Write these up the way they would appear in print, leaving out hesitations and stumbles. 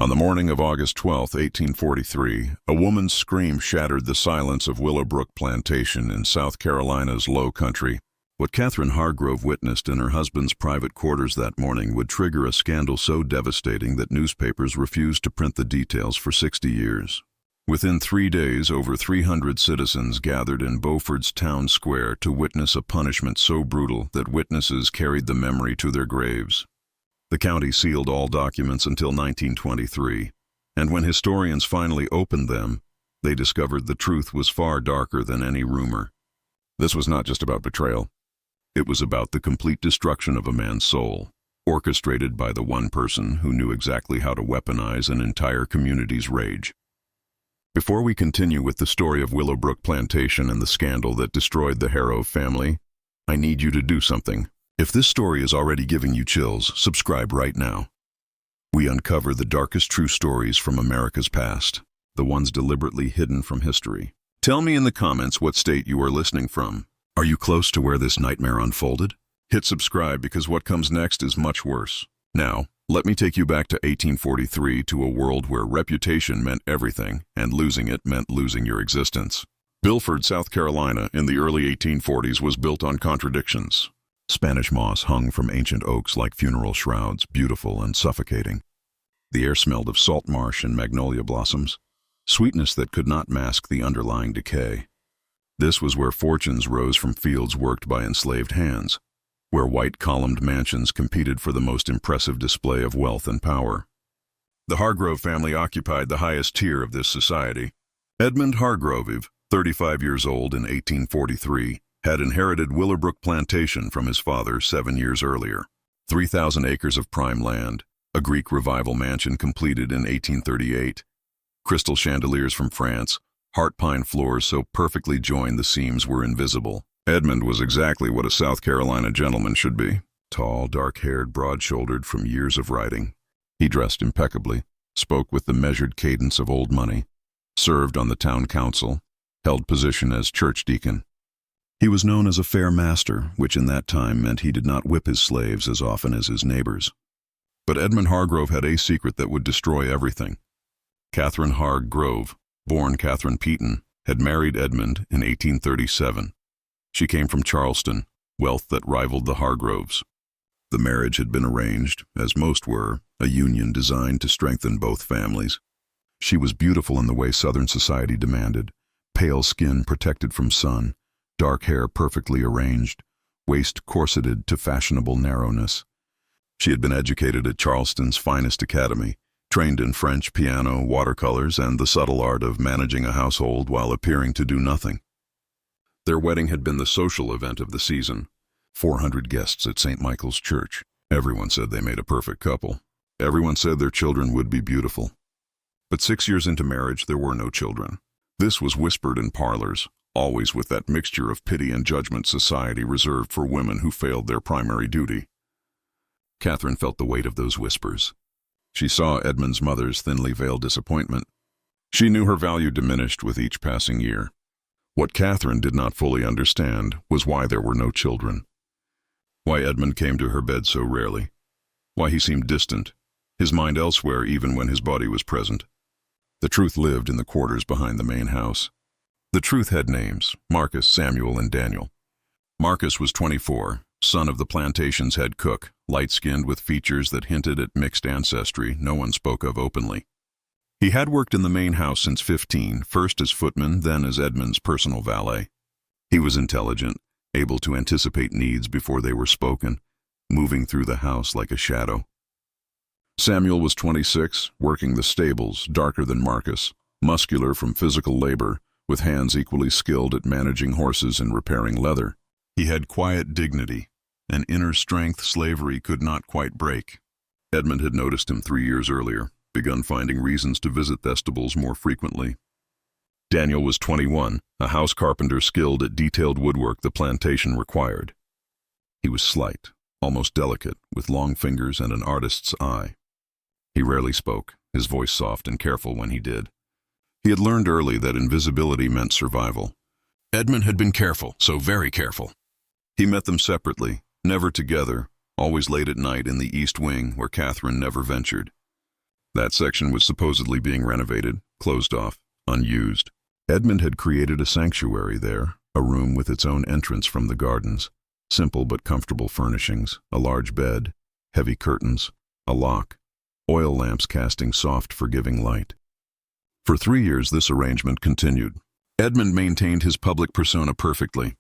On the morning of August 12, 1843, a woman's scream shattered the silence of Willowbrook Plantation in South Carolina's Low Country. What Catherine Hargrove witnessed in her husband's private quarters that morning would trigger a scandal so devastating that newspapers refused to print the details for 60 years. Within 3 days, over 300 citizens gathered in Beaufort's town square to witness a punishment so brutal that witnesses carried the memory to their graves. The county sealed all documents until 1923, and when historians finally opened them, they discovered the truth was far darker than any rumor. This was not just about betrayal. It was about the complete destruction of a man's soul, orchestrated by the one person who knew exactly how to weaponize an entire community's rage. Before we continue with the story of Willowbrook Plantation and the scandal that destroyed the Harrow family, I need you to do something. If this story is already giving you chills, subscribe right now. We uncover the darkest true stories from America's past, the ones deliberately hidden from history. Tell me in the comments what state you are listening from. Are you close to where this nightmare unfolded? Hit subscribe because what comes next is much worse. Now, let me take you back to 1843 to a world where reputation meant everything and losing it meant losing your existence. Beaufort, South Carolina in the early 1840s was built on contradictions. Spanish moss hung from ancient oaks like funeral shrouds, beautiful and suffocating. The air smelled of salt marsh and magnolia blossoms, sweetness that could not mask the underlying decay. This was where fortunes rose from fields worked by enslaved hands, where white-columned mansions competed for the most impressive display of wealth and power. The Hargrove family occupied the highest tier of this society. Edmund Hargrove, 35 years old in 1843, had inherited Willowbrook Plantation from his father 7 years earlier. 3,000 acres of prime land, a Greek Revival mansion completed in 1838, crystal chandeliers from France, heart pine floors so perfectly joined the seams were invisible. Edmund was exactly what a South Carolina gentleman should be. Tall, dark-haired, broad-shouldered from years of riding. He dressed impeccably, spoke with the measured cadence of old money, served on the town council, held position as church deacon. He was known as a fair master, which in that time meant he did not whip his slaves as often as his neighbors. But Edmund Hargrove had a secret that would destroy everything. Catherine Hargrove, born Catherine Peaton, had married Edmund in 1837. She came from Charleston, wealth that rivaled the Hargroves. The marriage had been arranged, as most were, a union designed to strengthen both families. She was beautiful in the way Southern society demanded, pale skin protected from sun, dark hair perfectly arranged, waist corseted to fashionable narrowness. She had been educated at Charleston's finest academy, trained in French, piano, watercolors, and the subtle art of managing a household while appearing to do nothing. Their wedding had been the social event of the season. 400 guests at St. Michael's Church. Everyone said they made a perfect couple. Everyone said their children would be beautiful. But 6 years into marriage, there were no children. This was whispered in parlors, always with that mixture of pity and judgment society reserved for women who failed their primary duty. Catherine felt the weight of those whispers. She saw Edmund's mother's thinly veiled disappointment. She knew her value diminished with each passing year. What Catherine did not fully understand was why there were no children. Why Edmund came to her bed so rarely. Why he seemed distant, his mind elsewhere even when his body was present. The truth lived in the quarters behind the main house. The truth had names: Marcus, Samuel, and Daniel. Marcus was 24, son of the plantation's head cook, light-skinned with features that hinted at mixed ancestry no one spoke of openly. He had worked in the main house since 15, first as footman, then as Edmund's personal valet. He was intelligent, able to anticipate needs before they were spoken, moving through the house like a shadow. Samuel was 26, working the stables, darker than Marcus, muscular from physical labor, with hands equally skilled at managing horses and repairing leather. He had quiet dignity, an inner strength slavery could not quite break. Edmund had noticed him 3 years earlier, begun finding reasons to visit Thestables more frequently. Daniel was 21, a house carpenter skilled at detailed woodwork the plantation required. He was slight, almost delicate, with long fingers and an artist's eye. He rarely spoke, his voice soft and careful when he did. He had learned early that invisibility meant survival. Edmund had been careful, so very careful. He met them separately, never together, always late at night in the East Wing where Catherine never ventured. That section was supposedly being renovated, closed off, unused. Edmund had created a sanctuary there, a room with its own entrance from the gardens. Simple but comfortable furnishings, a large bed, heavy curtains, a lock, oil lamps casting soft, forgiving light. For 3 years this arrangement continued. Edmund maintained his public persona perfectly.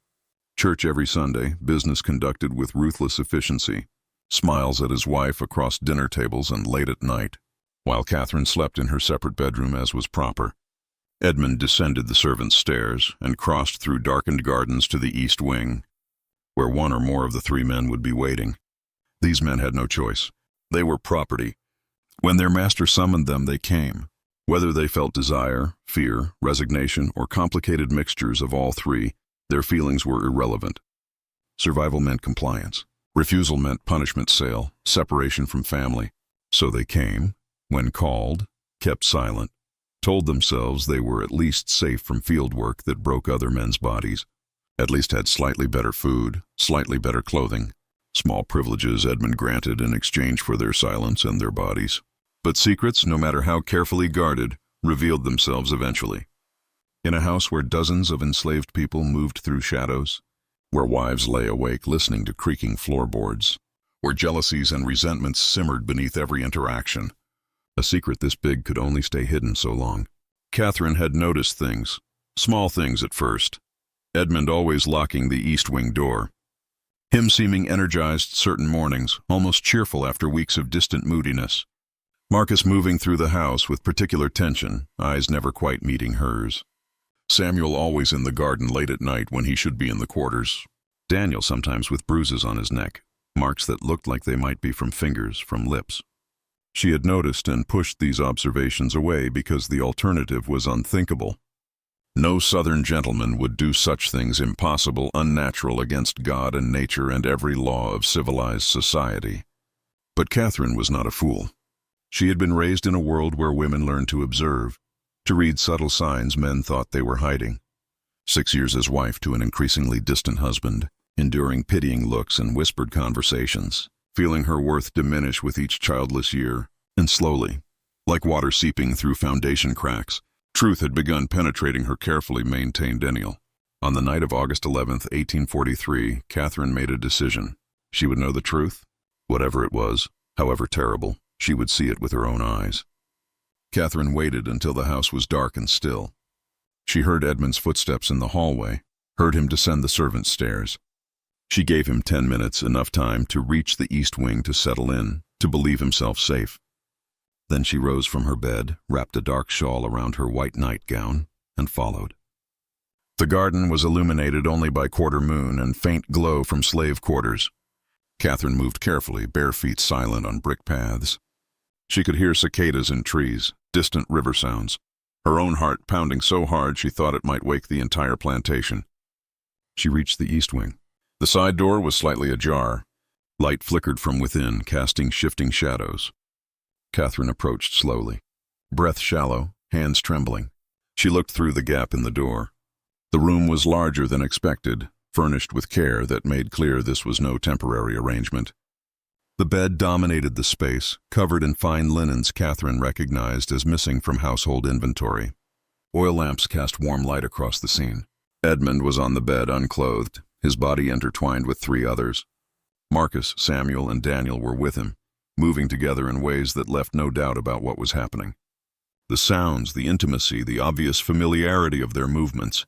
Church every Sunday, business conducted with ruthless efficiency, smiles at his wife across dinner tables and late at night, while Catherine slept in her separate bedroom as was proper. Edmund descended the servants' stairs and crossed through darkened gardens to the east wing, where one or more of the 3 men would be waiting. These men had no choice. They were property. When their master summoned them, they came. Whether they felt desire, fear, resignation, or complicated mixtures of all 3, their feelings were irrelevant. Survival meant compliance. Refusal meant punishment, sale, separation from family. So they came, when called, kept silent, told themselves they were at least safe from field work that broke other men's bodies, at least had slightly better food, slightly better clothing, small privileges Edmund granted in exchange for their silence and their bodies. But secrets, no matter how carefully guarded, revealed themselves eventually. In a house where dozens of enslaved people moved through shadows, where wives lay awake listening to creaking floorboards, where jealousies and resentments simmered beneath every interaction, a secret this big could only stay hidden so long. Catherine had noticed things, small things at first. Edmund always locking the east wing door. Him seeming energized certain mornings, almost cheerful after weeks of distant moodiness. Marcus moving through the house with particular tension, eyes never quite meeting hers. Samuel always in the garden late at night when he should be in the quarters. Daniel sometimes with bruises on his neck, marks that looked like they might be from fingers, from lips. She had noticed and pushed these observations away because the alternative was unthinkable. No Southern gentleman would do such things impossible, unnatural against God and nature and every law of civilized society. But Catherine was not a fool. She had been raised in a world where women learned to observe, to read subtle signs men thought they were hiding. 6 years as wife to an increasingly distant husband, enduring pitying looks and whispered conversations, feeling her worth diminish with each childless year, and slowly, like water seeping through foundation cracks, truth had begun penetrating her carefully maintained Daniel. On the night of August 11th, 1843, Catherine made a decision. She would know the truth. Whatever it was, however terrible, she would see it with her own eyes. Catherine waited until the house was dark and still. She heard Edmund's footsteps in the hallway, heard him descend the servants' stairs. She gave him 10 minutes, enough time to reach the east wing to settle in, to believe himself safe. Then she rose from her bed, wrapped a dark shawl around her white nightgown, and followed. The garden was illuminated only by quarter moon and faint glow from slave quarters. Catherine moved carefully, bare feet silent on brick paths. She could hear cicadas in trees, distant river sounds, her own heart pounding so hard she thought it might wake the entire plantation. She reached the east wing. The side door was slightly ajar. Light flickered from within, casting shifting shadows. Catherine approached slowly, breath shallow, hands trembling. She looked through the gap in the door. The room was larger than expected, furnished with care that made clear this was no temporary arrangement. The bed dominated the space, covered in fine linens Catherine recognized as missing from household inventory. Oil lamps cast warm light across the scene. Edmund was on the bed unclothed, his body intertwined with 3 others. Marcus, Samuel, and Daniel were with him, moving together in ways that left no doubt about what was happening. The sounds, the intimacy, the obvious familiarity of their movements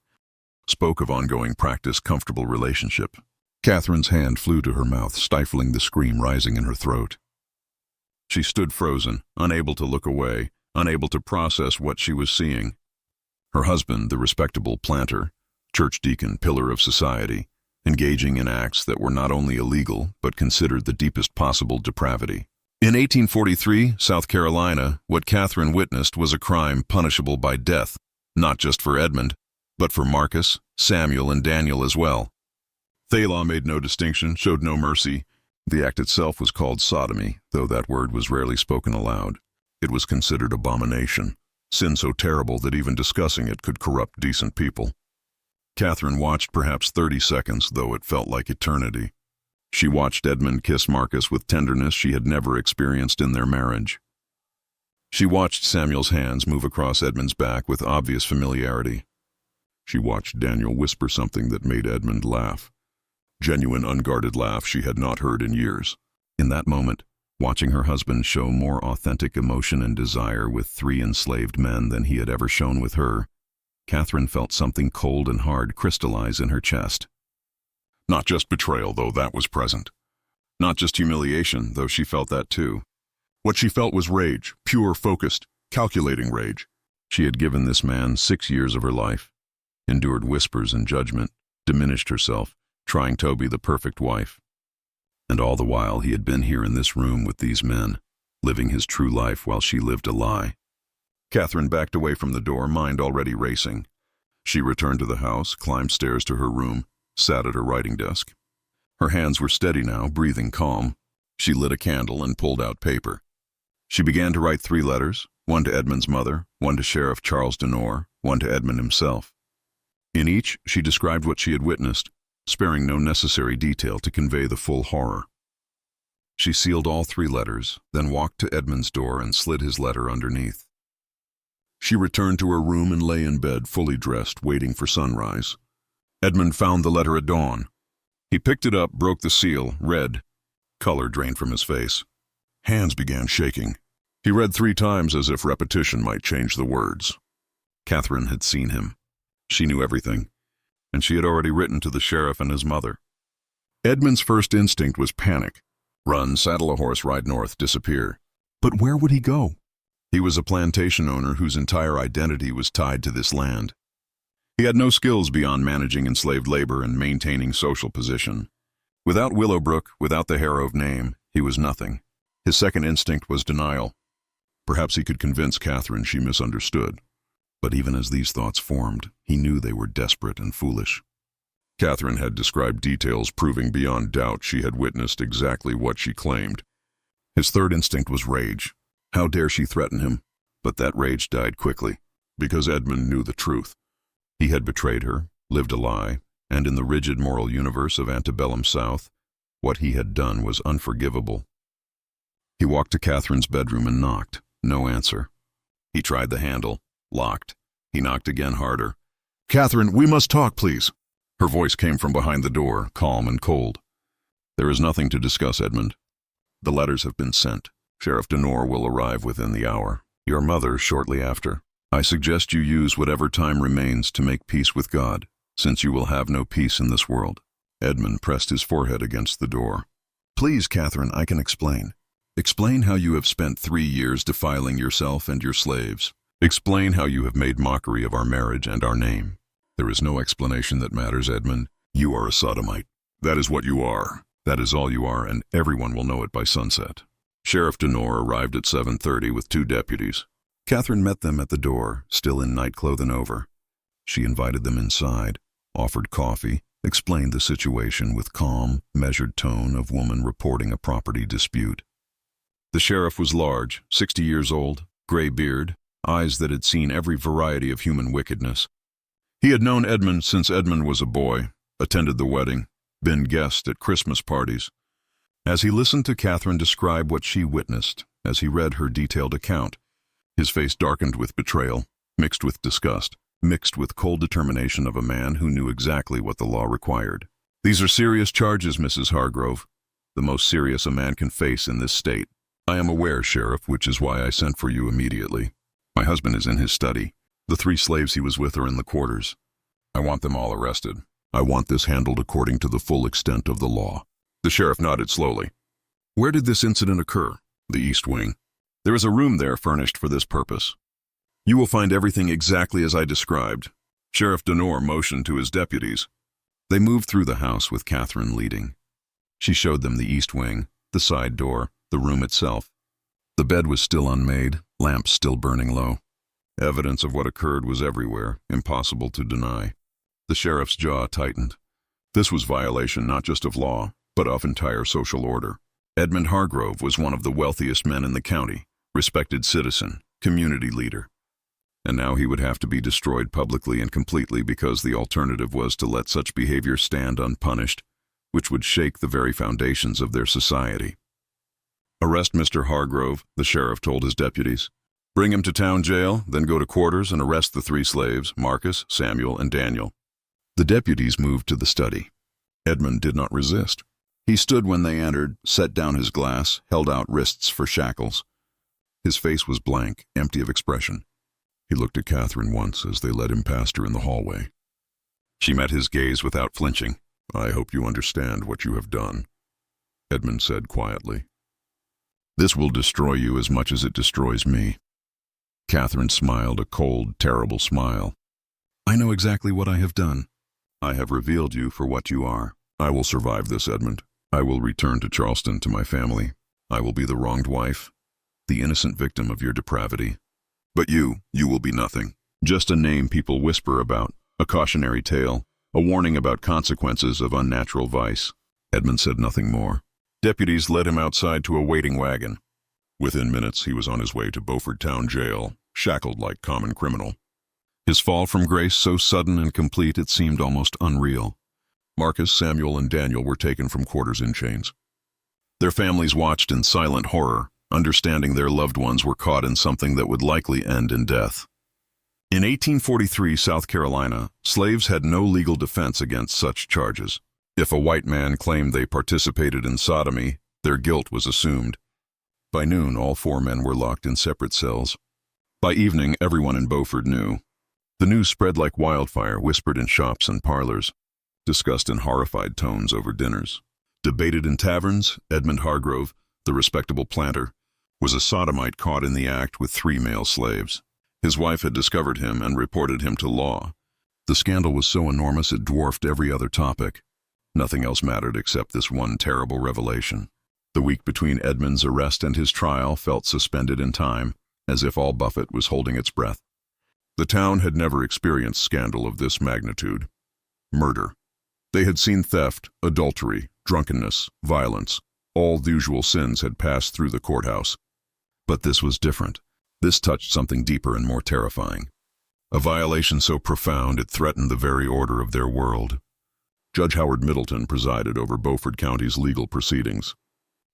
spoke of ongoing practice, comfortable relationship. Catherine's hand flew to her mouth, stifling the scream rising in her throat. She stood frozen, unable to look away, unable to process what she was seeing. Her husband, the respectable planter, church deacon, pillar of society, engaging in acts that were not only illegal, but considered the deepest possible depravity. In 1843, South Carolina, what Catherine witnessed was a crime punishable by death, not just for Edmund, but for Marcus, Samuel, and Daniel as well. The law made no distinction, showed no mercy. The act itself was called sodomy, though that word was rarely spoken aloud. It was considered abomination, sin so terrible that even discussing it could corrupt decent people. Catherine watched perhaps 30 seconds, though it felt like eternity. She watched Edmund kiss Marcus with tenderness she had never experienced in their marriage. She watched Samuel's hands move across Edmund's back with obvious familiarity. She watched Daniel whisper something that made Edmund laugh. Genuine, unguarded laugh she had not heard in years. In that moment, watching her husband show more authentic emotion and desire with 3 enslaved men than he had ever shown with her, Catherine felt something cold and hard crystallize in her chest. Not just betrayal, though that was present. Not just humiliation, though she felt that too. What she felt was rage, pure, focused, calculating rage. She had given this man 6 years of her life, endured whispers and judgment, diminished herself, trying to be the perfect wife. And all the while he had been here in this room with these men, living his true life while she lived a lie. Catherine backed away from the door, mind already racing. She returned to the house, climbed stairs to her room, sat at her writing desk. Her hands were steady now, breathing calm. She lit a candle and pulled out paper. She began to write 3 letters, one to Edmund's mother, one to Sheriff Charles Denore, one to Edmund himself. In each, she described what she had witnessed, sparing no necessary detail to convey the full horror. She sealed all 3 letters, then walked to Edmund's door and slid his letter underneath. She returned to her room and lay in bed, fully dressed, waiting for sunrise. Edmund found the letter at dawn. He picked it up, broke the seal, read. Color drained from his face. Hands began shaking. He read 3 times as if repetition might change the words. Catherine had seen him. She knew everything, and she had already written to the sheriff and his mother. Edmund's first instinct was panic. Run, saddle a horse, ride north, disappear. But where would he go? He was a plantation owner whose entire identity was tied to this land. He had no skills beyond managing enslaved labor and maintaining social position. Without Willowbrook, without the Harrove name, he was nothing. His second instinct was denial. Perhaps he could convince Catherine she misunderstood. But even as these thoughts formed, he knew they were desperate and foolish. Catherine had described details proving beyond doubt she had witnessed exactly what she claimed. His third instinct was rage. How dare she threaten him? But that rage died quickly, because Edmund knew the truth. He had betrayed her, lived a lie, and in the rigid moral universe of antebellum South, what he had done was unforgivable. He walked to Catherine's bedroom and knocked. No answer. He tried the handle. Locked. He knocked again, harder. "Catherine, we must talk, please." Her voice came from behind the door, calm and cold. "There is nothing to discuss, Edmund. The letters have been sent. Sheriff Denore will arrive within the hour. Your mother shortly after. I suggest you use whatever time remains to make peace with God, since you will have no peace in this world." Edmund pressed his forehead against the door. "Please, Catherine, I can explain. Explain how you have spent 3 years defiling yourself and your slaves. Explain how you have made mockery of our marriage and our name." "There is no explanation that matters, Edmund. You are a sodomite. That is what you are. That is all you are, and everyone will know it by sunset." Sheriff Denore arrived at 7:30 with 2 deputies. Catherine met them at the door, still in nightclothing over. She invited them inside, offered coffee, explained the situation with calm, measured tone of woman reporting a property dispute. The sheriff was large, 60 years old, gray beard, eyes that had seen every variety of human wickedness. He had known Edmund since Edmund was a boy, attended the wedding, been guest at Christmas parties. As he listened to Catherine describe what she witnessed, as he read her detailed account, his face darkened with betrayal, mixed with disgust, mixed with cold determination of a man who knew exactly what the law required. "These are serious charges, Mrs. Hargrove, the most serious a man can face in this state." "I am aware, Sheriff, which is why I sent for you immediately. My husband is in his study. The 3 slaves he was with are in the quarters. I want them all arrested. I want this handled according to the full extent of the law." The sheriff nodded slowly. "Where did this incident occur?" "The East Wing. There is a room there furnished for this purpose. You will find everything exactly as I described." Sheriff Denore motioned to his deputies. They moved through the house with Catherine leading. She showed them the East Wing, the side door, the room itself. The bed was still unmade, lamps still burning low. Evidence of what occurred was everywhere, impossible to deny. The sheriff's jaw tightened. This was violation not just of law, but of entire social order. Edmund Hargrove was one of the wealthiest men in the county, respected citizen, community leader. And now he would have to be destroyed publicly and completely because the alternative was to let such behavior stand unpunished, which would shake the very foundations of their society. "Arrest Mr. Hargrove," the sheriff told his deputies. Bring him to town jail, then go to quarters and arrest the 3 slaves, Marcus, Samuel, and Daniel." The deputies moved to the study. Edmund did not resist. He stood when they entered, set down his glass, held out wrists for shackles. His face was blank, empty of expression. He looked at Catherine once as they led him past her in the hallway. She met his gaze without flinching. "I hope you understand what you have done," Edmund said quietly. "This will destroy you as much as it destroys me." Catherine smiled, a cold, terrible smile. "I know exactly what I have done. I have revealed you for what you are. I will survive this, Edmund. I will return to Charleston to my family. I will be the wronged wife, the innocent victim of your depravity. But you will be nothing. Just a name people whisper about, a cautionary tale, a warning about consequences of unnatural vice." Edmund said nothing more. Deputies led him outside to a waiting wagon. Within minutes, he was on his way to Beaufort Town Jail, shackled like common criminal. His fall from grace so sudden and complete it seemed almost unreal. Marcus, Samuel, and Daniel were taken from quarters in chains. Their families watched in silent horror, understanding their loved ones were caught in something that would likely end in death. In 1843 South Carolina, slaves had no legal defense against such charges. If a white man claimed they participated in sodomy, their guilt was assumed. By noon, all 4 men were locked in separate cells. By evening, everyone in Beaufort knew. The news spread like wildfire, whispered in shops and parlors, discussed in horrified tones over dinners. Debated in taverns, Edmund Hargrove, the respectable planter, was a sodomite caught in the act with 3 male slaves. His wife had discovered him and reported him to law. The scandal was so enormous it dwarfed every other topic. Nothing else mattered except this one terrible revelation. The week between Edmund's arrest and his trial felt suspended in time, as if all Buffett was holding its breath. The town had never experienced scandal of this magnitude. Murder. They had seen theft, adultery, drunkenness, violence. All the usual sins had passed through the courthouse. But this was different. This touched something deeper and more terrifying. A violation so profound it threatened the very order of their world. Judge Howard Middleton presided over Beaufort County's legal proceedings.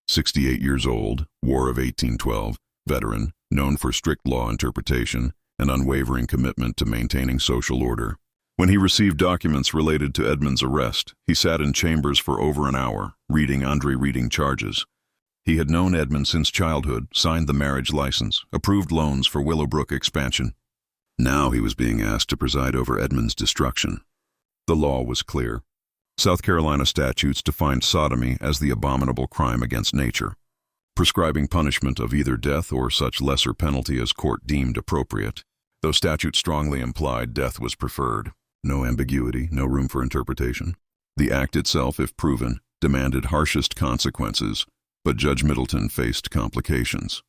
68 years old, War of 1812, veteran, known for strict law interpretation and unwavering commitment to maintaining social order. When he received documents related to Edmund's arrest, he sat in chambers for over an hour, reading charges. He had known Edmund since childhood, signed the marriage license, approved loans for Willowbrook expansion. Now he was being asked to preside over Edmund's destruction. The law was clear. South Carolina statutes defined sodomy as the abominable crime against nature, prescribing punishment of either death or such lesser penalty as court deemed appropriate. Though statute strongly implied death was preferred. No ambiguity, no room for interpretation. The act itself, if proven, demanded harshest consequences, but Judge Middleton faced complications.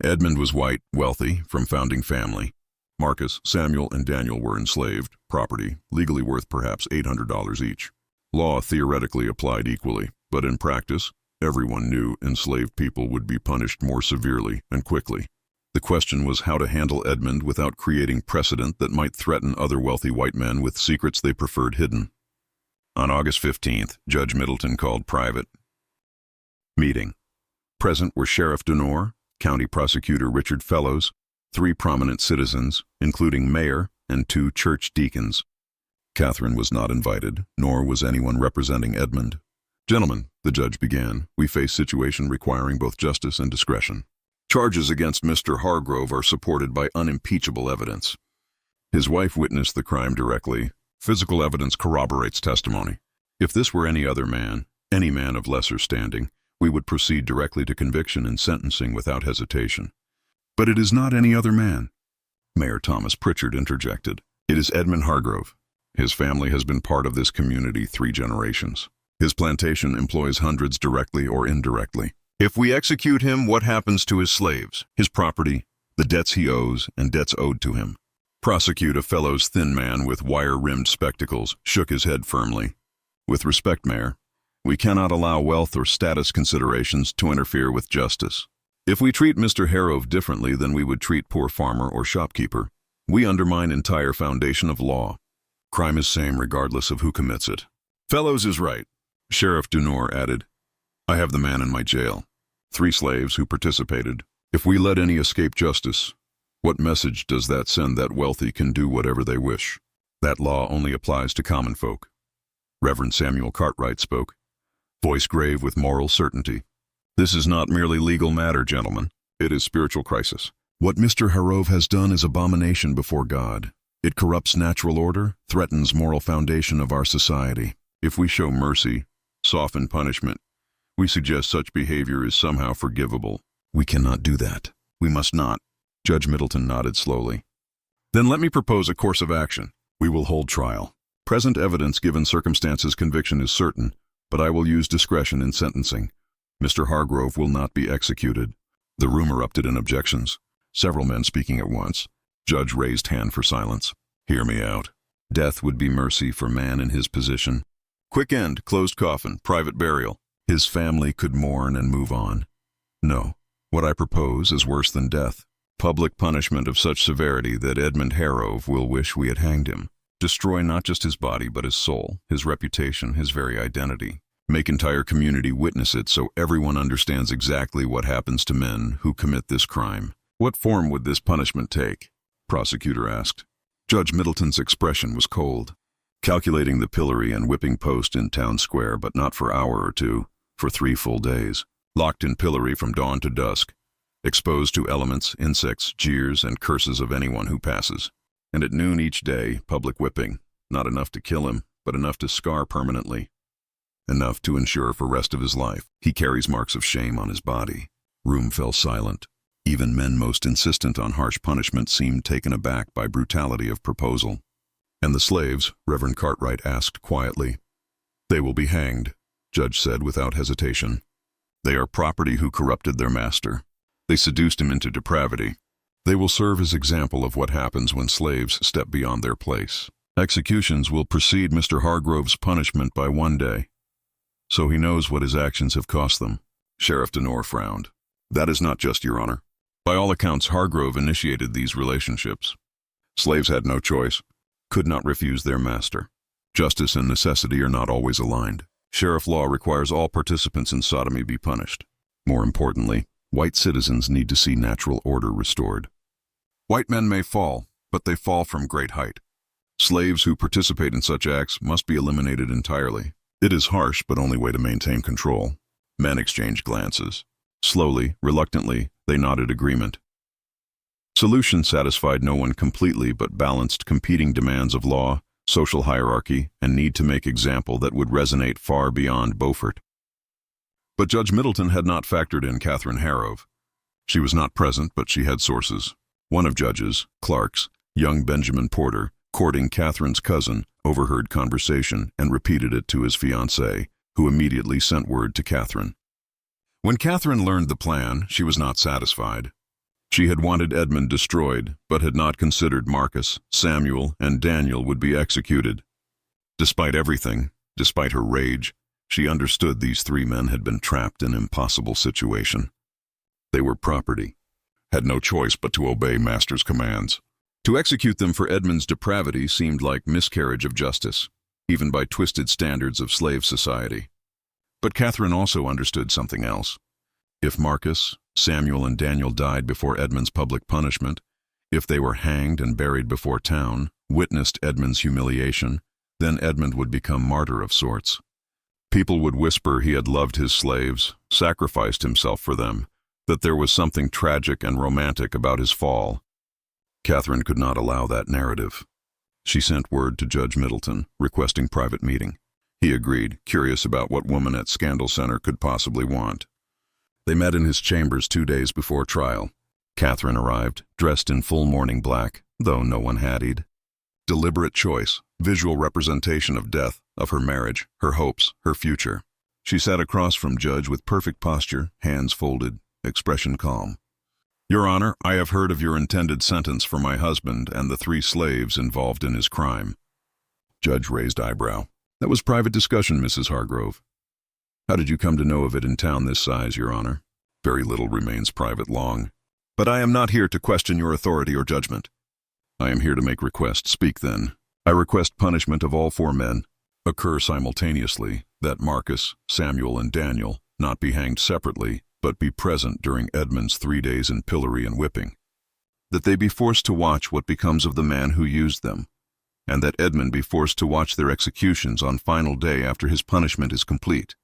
Edmund was white, wealthy, from founding family. Marcus, Samuel, and Daniel were enslaved, property, legally worth perhaps $800 each. Law theoretically applied equally, but in practice, everyone knew enslaved people would be punished more severely and quickly. The question was how to handle Edmund without creating precedent that might threaten other wealthy white men with secrets they preferred hidden. On August 15th, Judge Middleton called private meeting. Present were Sheriff Denore, County Prosecutor Richard Fellows, 3 prominent citizens, including mayor and 2 church deacons. Catherine was not invited, nor was anyone representing Edmund. "Gentlemen," the judge began, "we face situation requiring both justice and discretion. Charges against Mr. Hargrove are supported by unimpeachable evidence. His wife witnessed the crime directly. Physical evidence corroborates testimony. If this were any other man, any man of lesser standing, we would proceed directly to conviction and sentencing without hesitation. But it is not any other man." Mayor Thomas Pritchard interjected. "It is Edmund Hargrove. His family has been part of this community 3 generations. His plantation employs hundreds directly or indirectly. If we execute him, what happens to his slaves, his property, the debts he owes, and debts owed to him?" Prosecutor Fellows' thin man with wire-rimmed spectacles shook his head firmly. "With respect, Mayor, we cannot allow wealth or status considerations to interfere with justice. If we treat Mr. Hargrove differently than we would treat poor farmer or shopkeeper, we undermine entire foundation of law. Crime is same regardless of who commits it." "Fellows is right," Sheriff Denore added. "I have the man in my jail. 3 slaves who participated. If we let any escape justice, What message does that send that wealthy can do whatever they wish? That law only applies to common folk. Reverend Samuel Cartwright spoke, voice grave with moral certainty. This is not merely legal matter, gentlemen. It is spiritual crisis. What Mr. Harrove has done is abomination before God. It corrupts natural order, threatens moral foundation of our society. If we show mercy, soften punishment, we suggest such behavior is somehow forgivable. We cannot do that. We must not. Judge Middleton nodded slowly. Then let me propose a course of action. We will hold trial. Present evidence given circumstances conviction is certain, but I will use discretion in sentencing. Mr. Hargrove will not be executed. The room erupted in objections. Several men speaking at once. Judge raised hand for silence. Hear me out. Death would be mercy for man in his position. Quick end, closed coffin, private burial. His family could mourn and move on. No, what I propose is worse than death. Public punishment of such severity that Edmund Harrove will wish we had hanged him. Destroy not just his body but his soul, his reputation, his very identity. Make entire community witness it so everyone understands exactly what happens to men who commit this crime. What form would this punishment take? Prosecutor asked. Judge Middleton's expression was cold. Calculating the pillory and whipping post in town square, but not for hour or two, for 3 full days. Locked in pillory from dawn to dusk. Exposed to elements, insects, jeers, and curses of anyone who passes. And at noon each day, public whipping. Not enough to kill him, but enough to scar permanently. Enough to ensure for rest of his life he carries marks of shame on his body. Room fell silent. Even men most insistent on harsh punishment seemed taken aback by brutality of proposal. And the slaves, Reverend Cartwright asked quietly. They will be hanged, Judge said without hesitation. They are property who corrupted their master. They seduced him into depravity. They will serve as example of what happens when slaves step beyond their place. Executions will precede Mr. Hargrove's punishment by 1 day. So he knows what his actions have cost them. Sheriff Denore frowned. That is not just, Your Honor. By all accounts, Hargrove initiated these relationships. Slaves had no choice, could not refuse their master. Justice and necessity are not always aligned. Sheriff law requires all participants in sodomy be punished. More importantly, white citizens need to see natural order restored. White men may fall, but they fall from great height. Slaves who participate in such acts must be eliminated entirely. It is harsh, but only way to maintain control. Men exchanged glances. Slowly, reluctantly, they nodded agreement. Solution satisfied no one completely, but balanced competing demands of law, social hierarchy, and need to make example that would resonate far beyond Beaufort. But Judge Middleton had not factored in Catherine Harrove. She was not present, but she had sources. One of Judges, Clark's, young Benjamin Porter, courting Catherine's cousin, overheard conversation and repeated it to his fiancée, who immediately sent word to Catherine. When Catherine learned the plan, she was not satisfied. She had wanted Edmund destroyed, but had not considered Marcus, Samuel, and Daniel would be executed. Despite everything, despite her rage, she understood these 3 men had been trapped in an impossible situation. They were property, had no choice but to obey master's commands. To execute them for Edmund's depravity seemed like miscarriage of justice, even by twisted standards of slave society. But Catherine also understood something else. If Marcus, Samuel, and Daniel died before Edmund's public punishment, if they were hanged and buried before town, witnessed Edmund's humiliation, then Edmund would become martyr of sorts. People would whisper he had loved his slaves, sacrificed himself for them, that there was something tragic and romantic about his fall. Catherine could not allow that narrative. She sent word to Judge Middleton, requesting private meeting. He agreed, curious about what woman at Scandal Center could possibly want. They met in his chambers 2 days before trial. Catherine arrived, dressed in full mourning black, though no one haddied. Deliberate choice, visual representation of death, of her marriage, her hopes, her future. She sat across from Judge with perfect posture, hands folded, expression calm. Your Honor, I have heard of your intended sentence for my husband and the 3 slaves involved in his crime. Judge raised eyebrow. That was private discussion, Mrs. Hargrove. How did you come to know of it in town this size, Your Honor? Very little remains private long. But I am not here to question your authority or judgment. I am here to make request. Speak then. I request punishment of all 4 men occur simultaneously, that Marcus, Samuel, and Daniel not be hanged separately, but be present during Edmund's 3 days in pillory and whipping. that they be forced to watch what becomes of the man who used them, and that Edmund be forced to watch their executions on final day after his punishment is complete.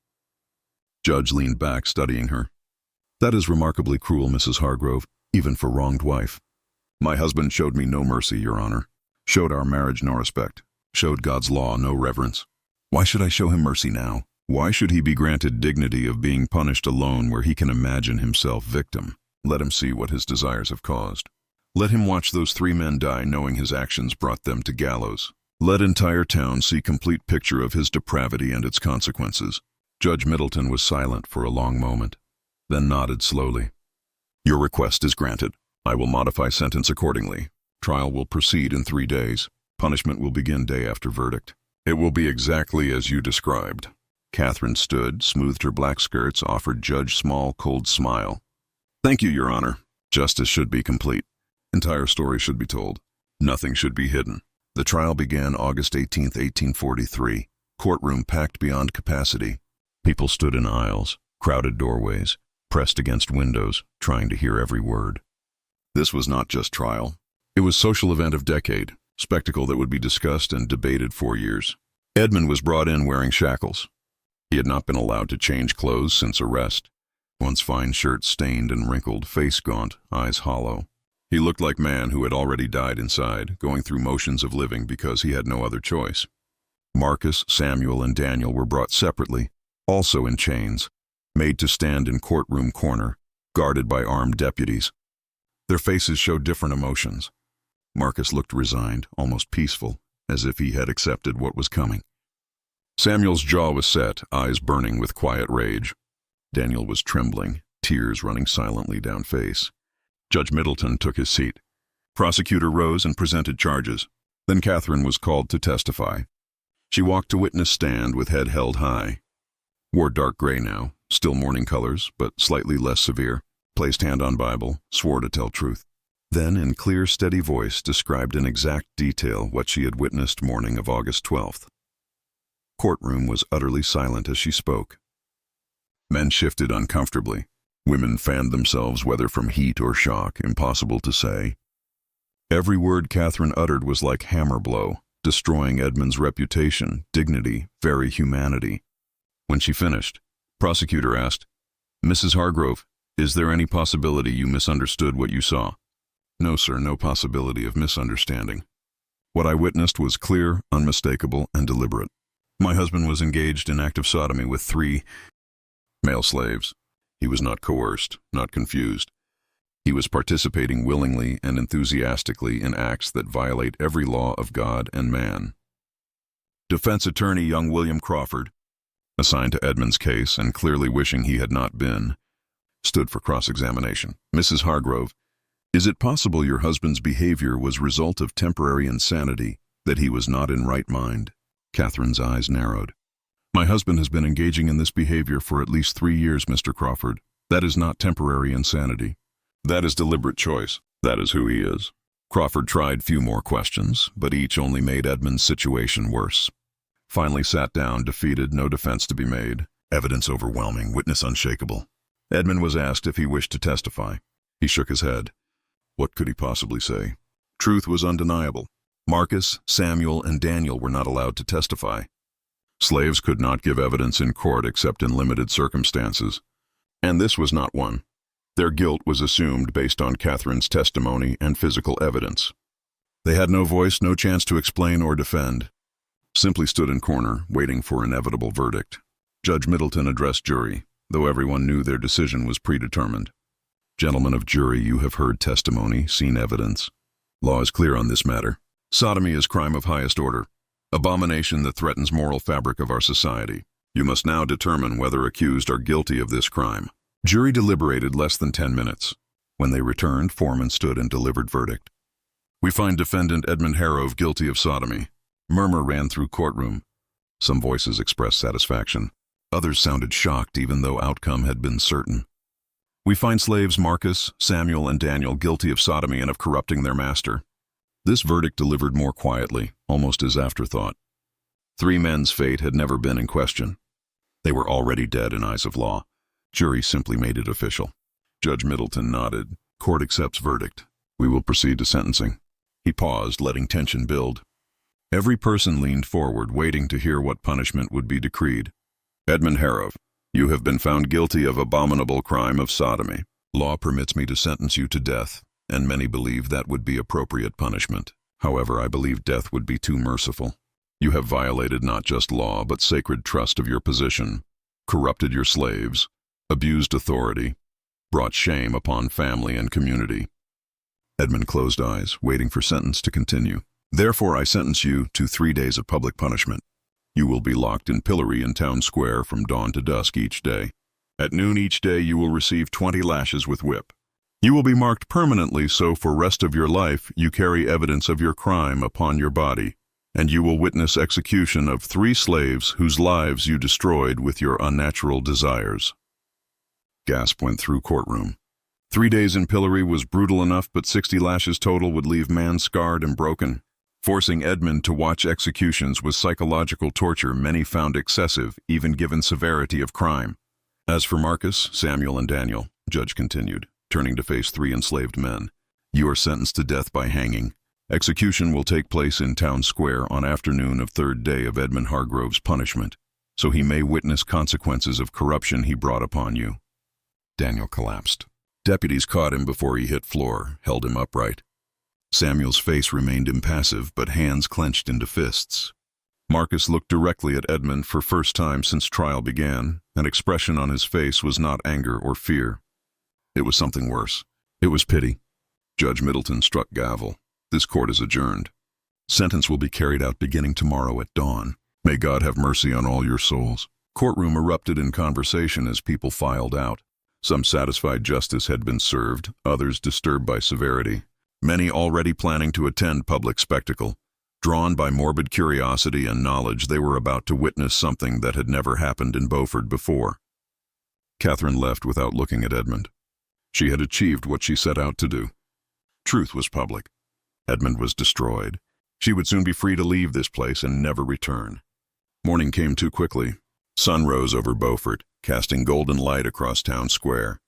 Judge leaned back, studying her. That is remarkably cruel, Mrs. Hargrove, even for wronged wife. My husband showed me no mercy, Your Honor. Showed our marriage no respect. Showed God's law no reverence. Why should I show him mercy now? Why should he be granted dignity of being punished alone where he can imagine himself victim? Let him see what his desires have caused. Let him watch those 3 men die knowing his actions brought them to gallows. Let entire town see complete picture of his depravity and its consequences. Judge Middleton was silent for a long moment, then nodded slowly. Your request is granted. I will modify sentence accordingly. Trial will proceed in 3 days. Punishment will begin day after verdict. It will be exactly as you described. Catherine stood, smoothed her black skirts, offered Judge small, cold smile. Thank you, Your Honor. Justice should be complete. Entire story should be told. Nothing should be hidden. The trial began August 18, 1843. Courtroom packed beyond capacity. People stood in aisles, crowded doorways, pressed against windows, trying to hear every word. This was not just trial. It was social event of decade, spectacle that would be discussed and debated for years. Edmund was brought in wearing shackles. He had not been allowed to change clothes since arrest. Once fine shirt stained and wrinkled, face gaunt, eyes hollow. He looked like man who had already died inside, going through motions of living because he had no other choice. Marcus, Samuel, and Daniel were brought separately, also in chains, made to stand in courtroom corner, guarded by armed deputies. Their faces showed different emotions. Marcus looked resigned, almost peaceful, as if he had accepted what was coming. Samuel's jaw was set, eyes burning with quiet rage. Daniel was trembling, tears running silently down face. Judge Middleton took his seat. Prosecutor rose and presented charges. Then Catherine was called to testify. She walked to witness stand with head held high. Wore dark gray now, still mourning colors, but slightly less severe. Placed hand on Bible, swore to tell truth. Then, in clear, steady voice, described in exact detail what she had witnessed morning of August 12th. Courtroom was utterly silent as she spoke. Men shifted uncomfortably. Women fanned themselves, whether from heat or shock, impossible to say. Every word Catherine uttered was like hammer blow, destroying Edmund's reputation, dignity, very humanity. When she finished, prosecutor asked, Mrs. Hargrove, is there any possibility you misunderstood what you saw? No, sir, no possibility of misunderstanding. What I witnessed was clear, unmistakable, and deliberate. My husband was engaged in active sodomy with 3 male slaves. He was not coerced, not confused. He was participating willingly and enthusiastically in acts that violate every law of God and man. Defense attorney young William Crawford, assigned to Edmund's case and clearly wishing he had not been, stood for cross-examination. Mrs. Hargrove, is it possible your husband's behavior was result of temporary insanity, that he was not in right mind? Catherine's eyes narrowed. My husband has been engaging in this behavior for at least 3 years, Mr. Crawford. That is not temporary insanity. That is deliberate choice. That is who he is. Crawford tried few more questions, but each only made Edmund's situation worse. Finally sat down, defeated, no defense to be made. Evidence overwhelming, witness unshakable. Edmund was asked if he wished to testify. He shook his head. What could he possibly say? Truth was undeniable. Marcus, Samuel, and Daniel were not allowed to testify. Slaves could not give evidence in court except in limited circumstances. And this was not one. Their guilt was assumed based on Catherine's testimony and physical evidence. They had no voice, no chance to explain or defend. Simply stood in corner, waiting for inevitable verdict. Judge Middleton addressed jury, though everyone knew their decision was predetermined. Gentlemen of jury, you have heard testimony, seen evidence. Law is clear on this matter. Sodomy is crime of highest order, abomination that threatens moral fabric of our society. You must now determine whether accused are guilty of this crime. Jury deliberated less than 10 minutes. When they returned, foreman stood and delivered verdict. We find defendant Edmund Hargrove guilty of sodomy. Murmur ran through courtroom. Some voices expressed satisfaction. Others sounded shocked even though outcome had been certain. We find slaves Marcus, Samuel, and Daniel guilty of sodomy and of corrupting their master. This verdict delivered more quietly, almost as afterthought. 3 men's fate had never been in question. They were already dead in eyes of law. Jury simply made it official. Judge Middleton nodded. Court accepts verdict. We will proceed to sentencing." He paused, letting tension build. Every person leaned forward, waiting to hear what punishment would be decreed. "Edmund Harrove, you have been found guilty of abominable crime of sodomy. Law permits me to sentence you to death, and many believe that would be appropriate punishment. However, I believe death would be too merciful. You have violated not just law, but sacred trust of your position, corrupted your slaves, abused authority, brought shame upon family and community." Edmund closed eyes, waiting for sentence to continue. "Therefore, I sentence you to 3 days of public punishment. You will be locked in pillory in town square from dawn to dusk each day. At noon each day you will receive 20 lashes with whip. You will be marked permanently, so for rest of your life you carry evidence of your crime upon your body, and you will witness execution of 3 slaves whose lives you destroyed with your unnatural desires." Gasp went through courtroom. 3 days in pillory was brutal enough, but 60 lashes total would leave man scarred and broken. Forcing Edmund to watch executions was psychological torture many found excessive, even given severity of crime. "As for Marcus, Samuel, and Daniel," Judge continued, turning to face 3 enslaved men, "you are sentenced to death by hanging. Execution will take place in town square on afternoon of 3rd day of Edmund Hargrove's punishment, so he may witness consequences of corruption he brought upon you." Daniel collapsed. Deputies caught him before he hit floor, held him upright. Samuel's face remained impassive, but hands clenched into fists. Marcus looked directly at Edmund for first time since trial began, and expression on his face was not anger or fear. It was something worse. It was pity. Judge Middleton struck gavel. "This court is adjourned. Sentence will be carried out beginning tomorrow at dawn. May God have mercy on all your souls." Courtroom erupted in conversation as people filed out. Some satisfied justice had been served, others disturbed by severity. Many already planning to attend public spectacle. Drawn by morbid curiosity and knowledge, they were about to witness something that had never happened in Beaufort before. Catherine left without looking at Edmund. She had achieved what she set out to do. Truth was public. Edmund was destroyed. She would soon be free to leave this place and never return. Morning came too quickly. Sun rose over Beaufort, casting golden light across town square.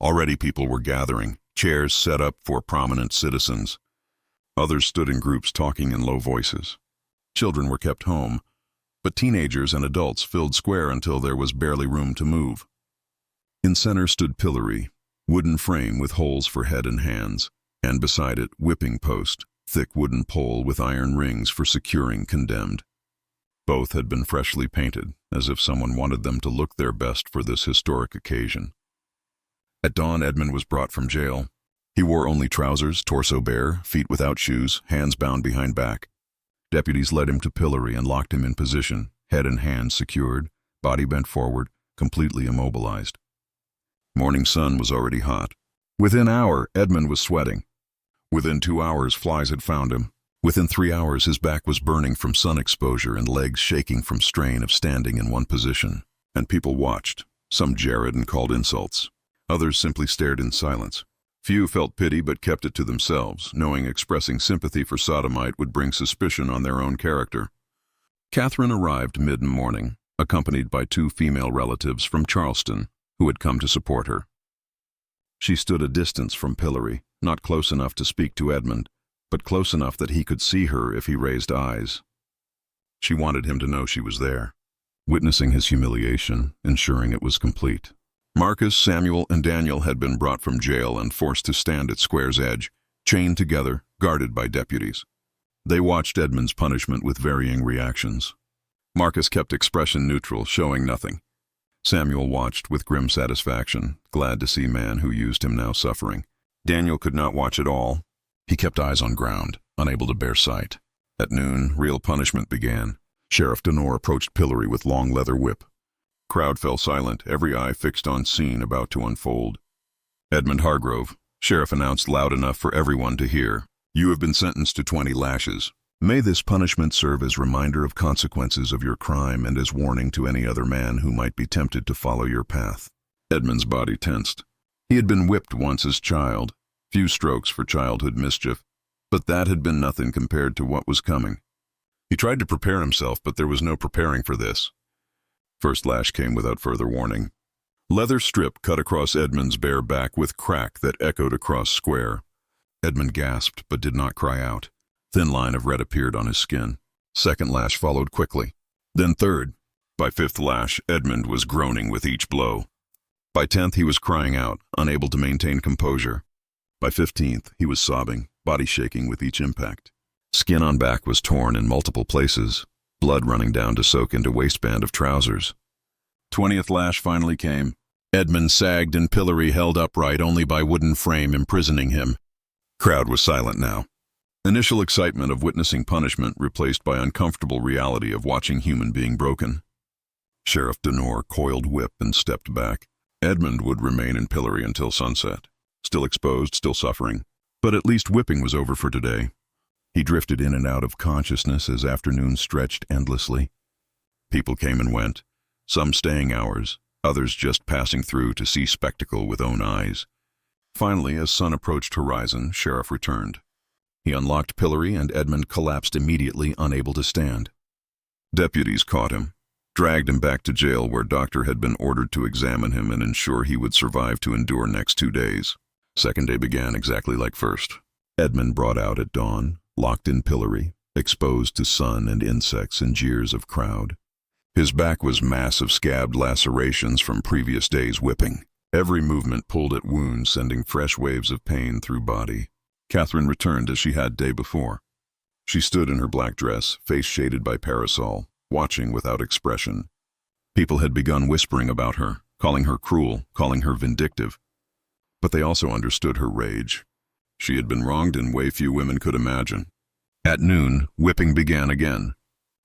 Already people were gathering, chairs set up for prominent citizens. Others stood in groups talking in low voices. Children were kept home, but teenagers and adults filled square until there was barely room to move. In center stood pillory, wooden frame with holes for head and hands, and beside it, whipping post, thick wooden pole with iron rings for securing condemned. Both had been freshly painted, as if someone wanted them to look their best for this historic occasion. At dawn, Edmund was brought from jail. He wore only trousers, torso bare, feet without shoes, hands bound behind back. Deputies led him to pillory and locked him in position, head and hands secured, body bent forward, completely immobilized. Morning sun was already hot. Within an hour, Edmund was sweating. Within 2 hours, flies had found him. Within 3 hours, his back was burning from sun exposure and legs shaking from strain of standing in one position. And people watched. Some jeered and called insults. Others simply stared in silence. Few felt pity but kept it to themselves, knowing expressing sympathy for sodomite would bring suspicion on their own character. Catherine arrived mid-morning, accompanied by 2 female relatives from Charleston, who had come to support her. She stood a distance from pillory, not close enough to speak to Edmund, but close enough that he could see her if he raised eyes. She wanted him to know she was there, witnessing his humiliation, ensuring it was complete. Marcus, Samuel, and Daniel had been brought from jail and forced to stand at square's edge, chained together, guarded by deputies. They watched Edmund's punishment with varying reactions. Marcus kept expression neutral, showing nothing. Samuel watched with grim satisfaction, glad to see man who used him now suffering. Daniel could not watch at all. He kept eyes on ground, unable to bear sight. At noon, real punishment began. Sheriff Denore approached pillory with long leather whip. Crowd fell silent, every eye fixed on scene about to unfold. "Edmund Hargrove," sheriff announced loud enough for everyone to hear, "you have been sentenced to 20 lashes. May this punishment serve as reminder of consequences of your crime and as warning to any other man who might be tempted to follow your path." Edmund's body tensed. He had been whipped once as child, few strokes for childhood mischief, but that had been nothing compared to what was coming. He tried to prepare himself, but there was no preparing for this. First lash came without further warning. Leather strip cut across Edmund's bare back with crack that echoed across square. Edmund gasped but did not cry out. Thin line of red appeared on his skin. Second lash followed quickly. Then third. By fifth lash, Edmund was groaning with each blow. By 10th, he was crying out, unable to maintain composure. By 15th, he was sobbing, body shaking with each impact. Skin on back was torn in multiple places, blood running down to soak into waistband of trousers. 20th lash finally came. Edmund sagged in pillory, held upright only by wooden frame imprisoning him. Crowd was silent now. Initial excitement of witnessing punishment replaced by uncomfortable reality of watching human being broken. Sheriff Denore coiled whip and stepped back. Edmund would remain in pillory until sunset. Still exposed, still suffering. But at least whipping was over for today. He drifted in and out of consciousness as afternoon stretched endlessly. People came and went, some staying hours, others just passing through to see spectacle with own eyes. Finally, as sun approached horizon, Sheriff returned. He unlocked pillory and Edmund collapsed immediately, unable to stand. Deputies caught him, dragged him back to jail where doctor had been ordered to examine him and ensure he would survive to endure next 2 days. Second day began exactly like first. Edmund brought out at dawn, locked in pillory, exposed to sun and insects and jeers of crowd. His back was massive scabbed lacerations from previous days' whipping. Every movement pulled at wounds, sending fresh waves of pain through body. Catherine returned as she had day before. She stood in her black dress, face shaded by parasol, watching without expression. People had begun whispering about her, calling her cruel, calling her vindictive. But they also understood her rage. She had been wronged in way few women could imagine. At noon, whipping began again.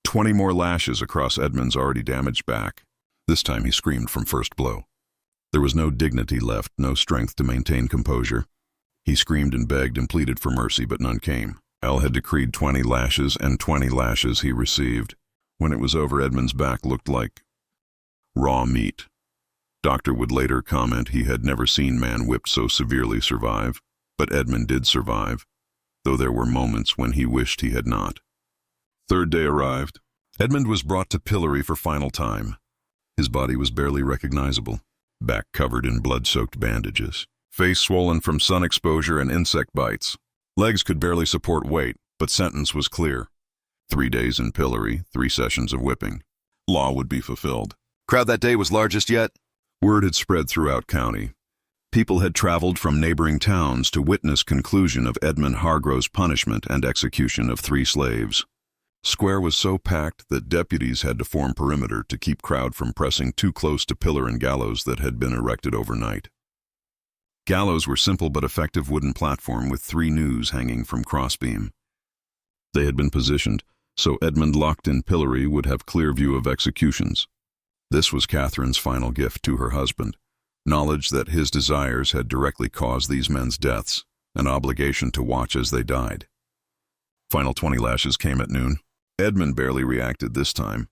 20 more lashes across Edmund's already damaged back. This time he screamed from first blow. There was no dignity left, no strength to maintain composure. He screamed and begged and pleaded for mercy, but none came. Al had decreed 20 lashes, and 20 lashes he received. When it was over, Edmund's back looked like raw meat. Doctor would later comment he had never seen man whipped so severely survive, but Edmund did survive, though there were moments when he wished he had not. Third day arrived. Edmund was brought to pillory for final time. His body was barely recognizable, back covered in blood-soaked bandages, face swollen from sun exposure and insect bites. Legs could barely support weight, but sentence was clear. 3 days in pillory, 3 sessions of whipping. Law would be fulfilled. Crowd that day was largest yet. Word had spread throughout county. People had traveled from neighboring towns to witness conclusion of Edmund Hargrove's punishment and execution of 3 slaves. Square was so packed that deputies had to form perimeter to keep crowd from pressing too close to pillar and gallows that had been erected overnight. Gallows were simple but effective wooden platform with 3 nooses hanging from crossbeam. They had been positioned so Edmund locked in pillory would have clear view of executions. This was Catherine's final gift to her husband, knowledge that his desires had directly caused these men's deaths, an obligation to watch as they died. Final 20 lashes came at noon. Edmund barely reacted this time.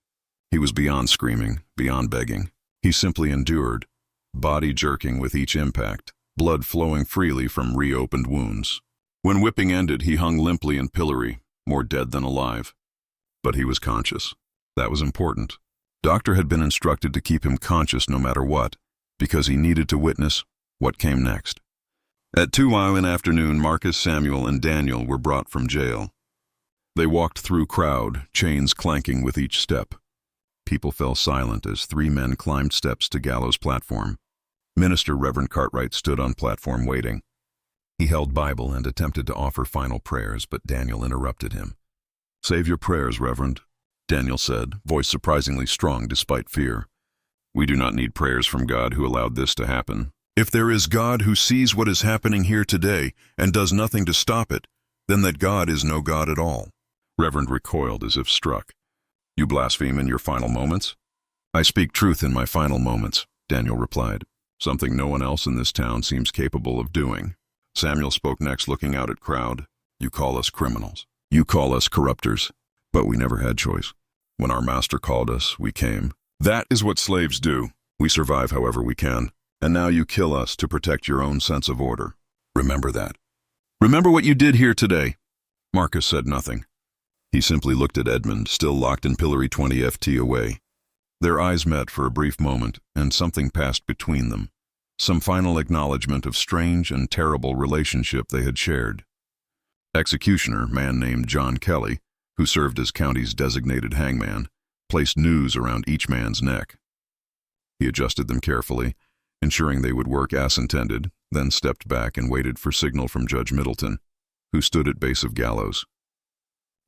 He was beyond screaming, beyond begging. He simply endured, body jerking with each impact, blood flowing freely from reopened wounds. When whipping ended, he hung limply in pillory, more dead than alive. But he was conscious. That was important. Doctor had been instructed to keep him conscious no matter what, because he needed to witness what came next. At 2 in afternoon, Marcus, Samuel, and Daniel were brought from jail. They walked through crowd, chains clanking with each step. People fell silent as 3 men climbed steps to gallows platform. Minister Reverend Cartwright stood on platform waiting. He held Bible and attempted to offer final prayers, but Daniel interrupted him. "Save your prayers, Reverend," Daniel said, voice surprisingly strong despite fear. "We do not need prayers from God who allowed this to happen. If there is God who sees what is happening here today and does nothing to stop it, then that God is no God at all." Reverend recoiled as if struck. "You blaspheme in your final moments?" "I speak truth in my final moments," Daniel replied, "something no one else in this town seems capable of doing." Samuel spoke next, looking out at crowd. "You call us criminals. You call us corruptors. But we never had choice. When our master called us, we came. That is what slaves do. We survive however we can. And now you kill us to protect your own sense of order. Remember that. Remember what you did here today." Marcus said nothing. He simply looked at Edmund, still locked in pillory 20 FT away. Their eyes met for a brief moment, and something passed between them. Some final acknowledgement of strange and terrible relationship they had shared. Executioner, man named John Kelly, who served as county's designated hangman, placed noose around each man's neck. He adjusted them carefully, ensuring they would work as intended, then stepped back and waited for signal from Judge Middleton, who stood at base of gallows.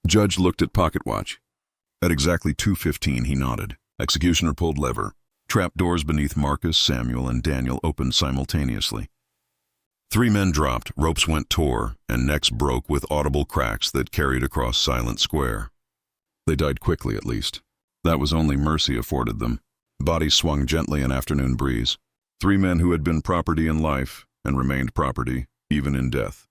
Judge looked at pocket watch. At exactly 2:15 he nodded. Executioner pulled lever. Trap doors beneath Marcus, Samuel, and Daniel opened simultaneously. 3 men dropped, ropes went tore, and necks broke with audible cracks that carried across Silent Square. They died quickly, at least. That was only mercy afforded them. Bodies swung gently in afternoon breeze. 3 men who had been property in life and remained property, even in death.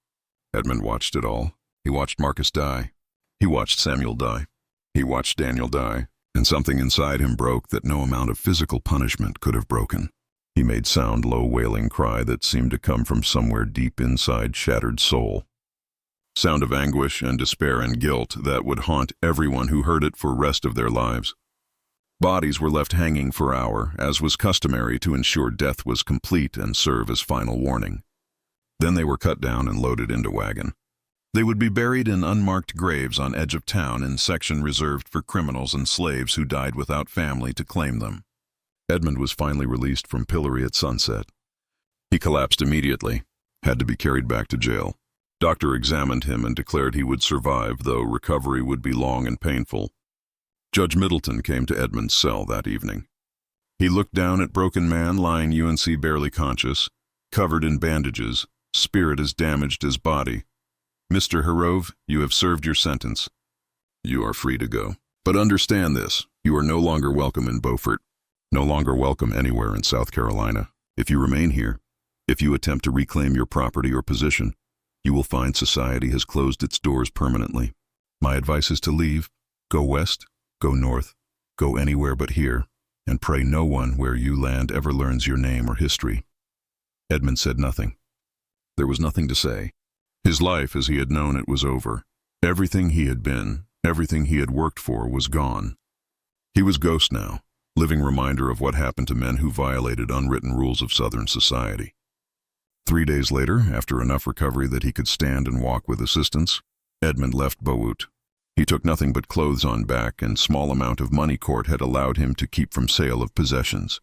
Edmund watched it all. He watched Marcus die. He watched Samuel die. He watched Daniel die, and something inside him broke that no amount of physical punishment could have broken. He made sound, low wailing cry that seemed to come from somewhere deep inside shattered soul. Sound of anguish and despair and guilt that would haunt everyone who heard it for rest of their lives. Bodies were left hanging for hours, as was customary to ensure death was complete and serve as final warning. Then they were cut down and loaded into wagon. They would be buried in unmarked graves on edge of town in section reserved for criminals and slaves who died without family to claim them. Edmund was finally released from pillory at sunset. He collapsed immediately, had to be carried back to jail. Doctor examined him and declared he would survive, though recovery would be long and painful. Judge Middleton came to Edmund's cell that evening. He looked down at broken man lying UNC barely conscious, covered in bandages, spirit as damaged as body. Mr. Herove, you have served your sentence. You are free to go. But understand this, you are no longer welcome in Beaufort, no longer welcome anywhere in South Carolina. If you remain here, if you attempt to reclaim your property or position, you will find society has closed its doors permanently. My advice is to leave, go west, go north, go anywhere but here, and pray no one where you land ever learns your name or history. Edmund said nothing. There was nothing to say. His life as he had known it was over. Everything he had been, everything he had worked for was gone. He was ghost now, living reminder of what happened to men who violated unwritten rules of Southern society. 3 days later, after enough recovery that he could stand and walk with assistance, Edmund left Beaufort. He took nothing but clothes on back, and small amount of money court had allowed him to keep from sale of possessions.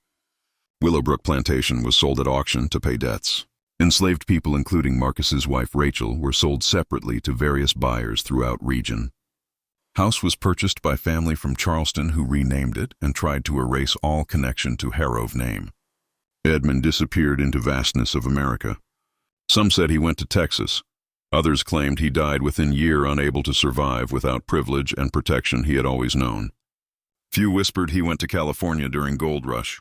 Willowbrook Plantation was sold at auction to pay debts. Enslaved people, including Marcus's wife Rachel, were sold separately to various buyers throughout region. House was purchased by family from Charleston who renamed it and tried to erase all connection to Harrove name. Edmund disappeared into vastness of America. Some said he went to Texas. Others claimed he died within year, unable to survive without privilege and protection he had always known. Few whispered he went to California during Gold Rush,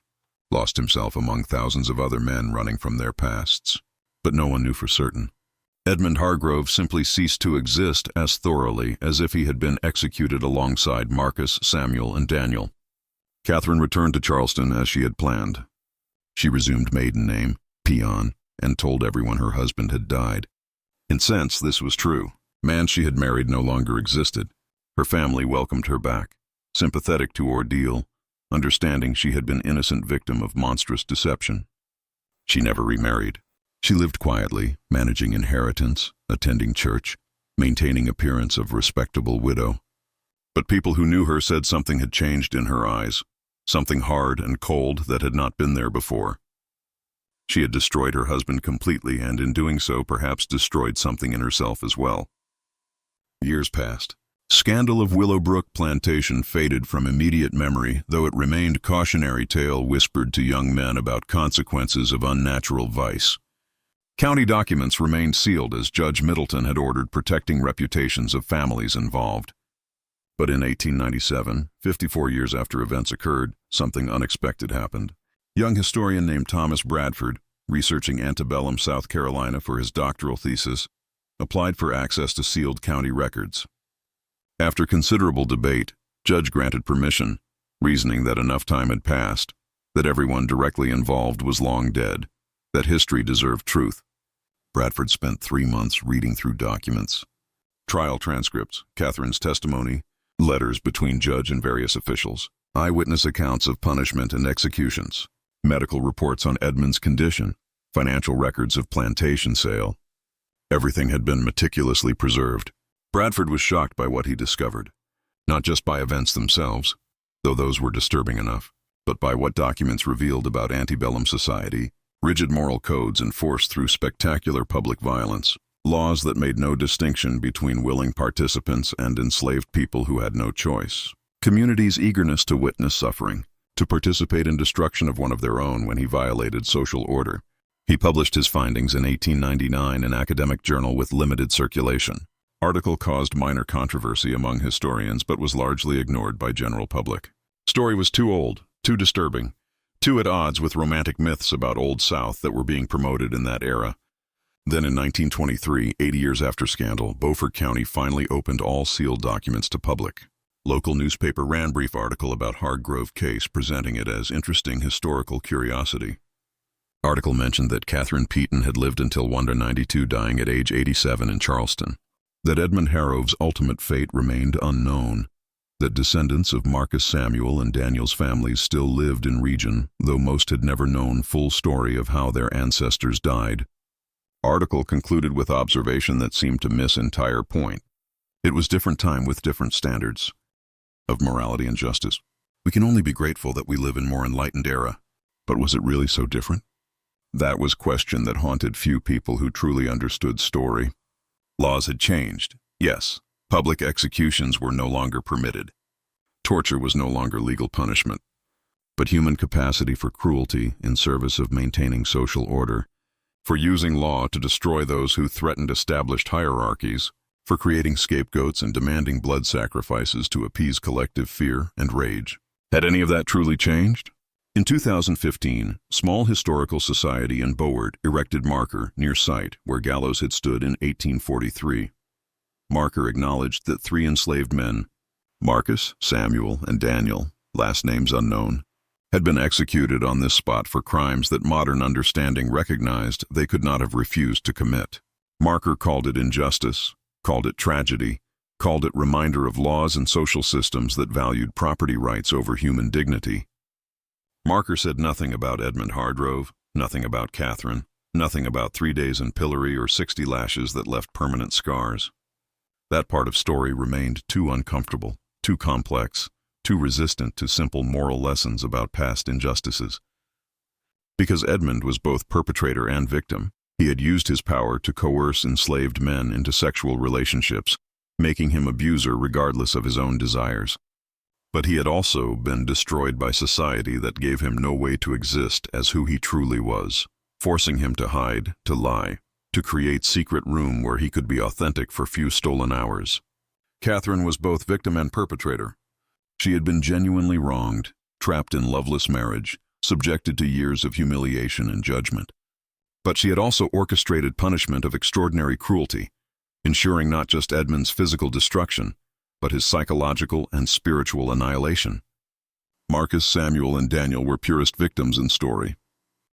lost himself among thousands of other men running from their pasts. But no one knew for certain. Edmund Hargrove simply ceased to exist as thoroughly as if he had been executed alongside Marcus, Samuel, and Daniel. Catherine returned to Charleston as she had planned. She resumed maiden name, Peon, and told everyone her husband had died. In sense, this was true. Man she had married no longer existed. Her family welcomed her back, sympathetic to ordeal, understanding she had been innocent victim of monstrous deception. She never remarried. She lived quietly, managing inheritance, attending church, maintaining appearance of respectable widow. But people who knew her said something had changed in her eyes, something hard and cold that had not been there before. She had destroyed her husband completely, and in doing so perhaps destroyed something in herself as well. Years passed. Scandal of Willowbrook Plantation faded from immediate memory, though it remained cautionary tale whispered to young men about consequences of unnatural vice. County documents remained sealed as Judge Middleton had ordered, protecting reputations of families involved. But in 1897, 54 years after events occurred, something unexpected happened. Young historian named Thomas Bradford, researching antebellum South Carolina for his doctoral thesis, applied for access to sealed county records. After considerable debate, Judge granted permission, reasoning that enough time had passed, that everyone directly involved was long dead, that history deserved truth. Bradford spent 3 months reading through documents, trial transcripts, Catherine's testimony, letters between judge and various officials, eyewitness accounts of punishment and executions, medical reports on Edmund's condition, financial records of plantation sale. Everything had been meticulously preserved. Bradford was shocked by what he discovered, not just by events themselves, though those were disturbing enough, but by what documents revealed about antebellum society, rigid moral codes enforced through spectacular public violence, laws that made no distinction between willing participants and enslaved people who had no choice, communities' eagerness to witness suffering, to participate in destruction of one of their own when he violated social order. He published his findings in 1899 in an academic journal with limited circulation. Article caused minor controversy among historians but was largely ignored by general public. Story was too old, too disturbing, too at odds with romantic myths about Old South that were being promoted in that era. Then in 1923, 80 years after scandal, Beaufort County finally opened all sealed documents to public. Local newspaper ran brief article about Hargrove case, presenting it as interesting historical curiosity. Article mentioned that Catherine Peaton had lived until 192, dying at age 87 in Charleston. That Edmund Harrove's ultimate fate remained unknown. That descendants of Marcus Samuel and Daniel's families still lived in region, though most had never known full story of how their ancestors died. Article concluded with observation that seemed to miss entire point. It was different time with different standards of morality and justice. We can only be grateful that we live in more enlightened era. But was it really so different? That was question that haunted few people who truly understood story. Laws had changed, yes. Public executions were no longer permitted. Torture was no longer legal punishment. But human capacity for cruelty in service of maintaining social order, for using law to destroy those who threatened established hierarchies, for creating scapegoats and demanding blood sacrifices to appease collective fear and rage. Had any of that truly changed? In 2015, Small Historical Society in Beaufort erected marker near site where gallows had stood in 1843. Marker acknowledged that 3 enslaved men, Marcus, Samuel, and Daniel, last names unknown, had been executed on this spot for crimes that modern understanding recognized they could not have refused to commit. Marker called it injustice, called it tragedy, called it reminder of laws and social systems that valued property rights over human dignity. Marker said nothing about Edmund Hargrove, nothing about Catherine, nothing about 3 days in pillory or 60 lashes that left permanent scars. That part of story remained too uncomfortable, too complex, too resistant to simple moral lessons about past injustices. Because Edmund was both perpetrator and victim, he had used his power to coerce enslaved men into sexual relationships, making him abuser regardless of his own desires. But he had also been destroyed by society that gave him no way to exist as who he truly was, forcing him to hide, to lie, to create secret room where he could be authentic for few stolen hours. Catherine was both victim and perpetrator. She had been genuinely wronged, trapped in loveless marriage, subjected to years of humiliation and judgment. But she had also orchestrated punishment of extraordinary cruelty, ensuring not just Edmund's physical destruction, but his psychological and spiritual annihilation. Marcus, Samuel, and Daniel were purest victims in story.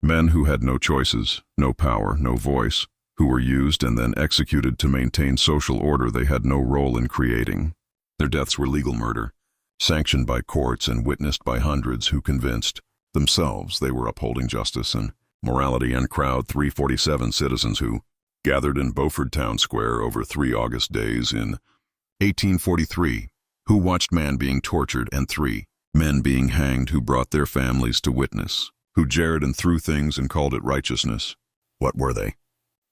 Men who had no choices, no power, no voice, who were used and then executed to maintain social order they had no role in creating. Their deaths were legal murder, sanctioned by courts and witnessed by hundreds who convinced themselves they were upholding justice and morality, and crowd 347 citizens who gathered in Beaufort Town Square over 3 August days in 1843, who watched man being tortured and 3 men being hanged who brought their families to witness, who jeered and threw things and called it righteousness. What were they?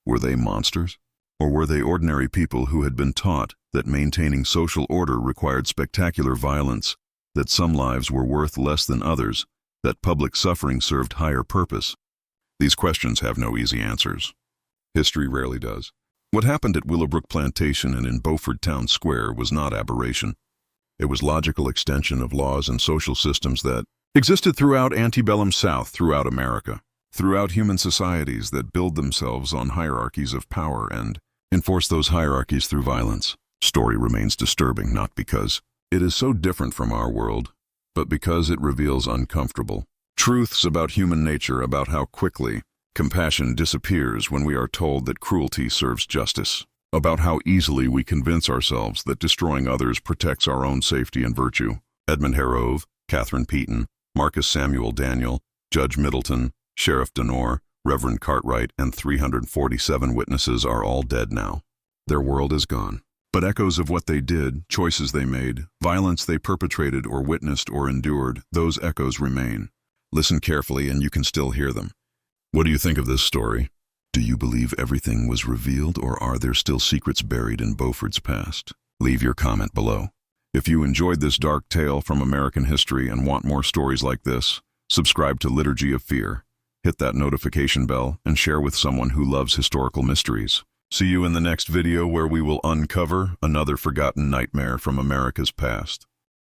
Were they monsters? Or were they ordinary people who had been taught that maintaining social order required spectacular violence, that some lives were worth less than others, that public suffering served higher purpose? These questions have no easy answers. History rarely does. What happened at Willowbrook Plantation and in Beaufort Town Square was not aberration. It was logical extension of laws and social systems that existed throughout antebellum South, throughout America, throughout human societies that build themselves on hierarchies of power and enforce those hierarchies through violence. Story remains disturbing not because it is so different from our world, but because it reveals uncomfortable truths about human nature, about how quickly compassion disappears when we are told that cruelty serves justice, about how easily we convince ourselves that destroying others protects our own safety and virtue. Edmund Harrove, Catherine Peaton, Marcus Samuel Daniel, Judge Middleton, Sheriff Denore, Reverend Cartwright and 347 witnesses are all dead now. Their world is gone. But echoes of what they did, choices they made, violence they perpetrated or witnessed or endured, those echoes remain. Listen carefully and you can still hear them. What do you think of this story? Do you believe everything was revealed, or are there still secrets buried in Beaufort's past? Leave your comment below. If you enjoyed this dark tale from American history and want more stories like this, subscribe to Liturgy of Fear, hit that notification bell, and share with someone who loves historical mysteries. See you in the next video where we will uncover another forgotten nightmare from America's past.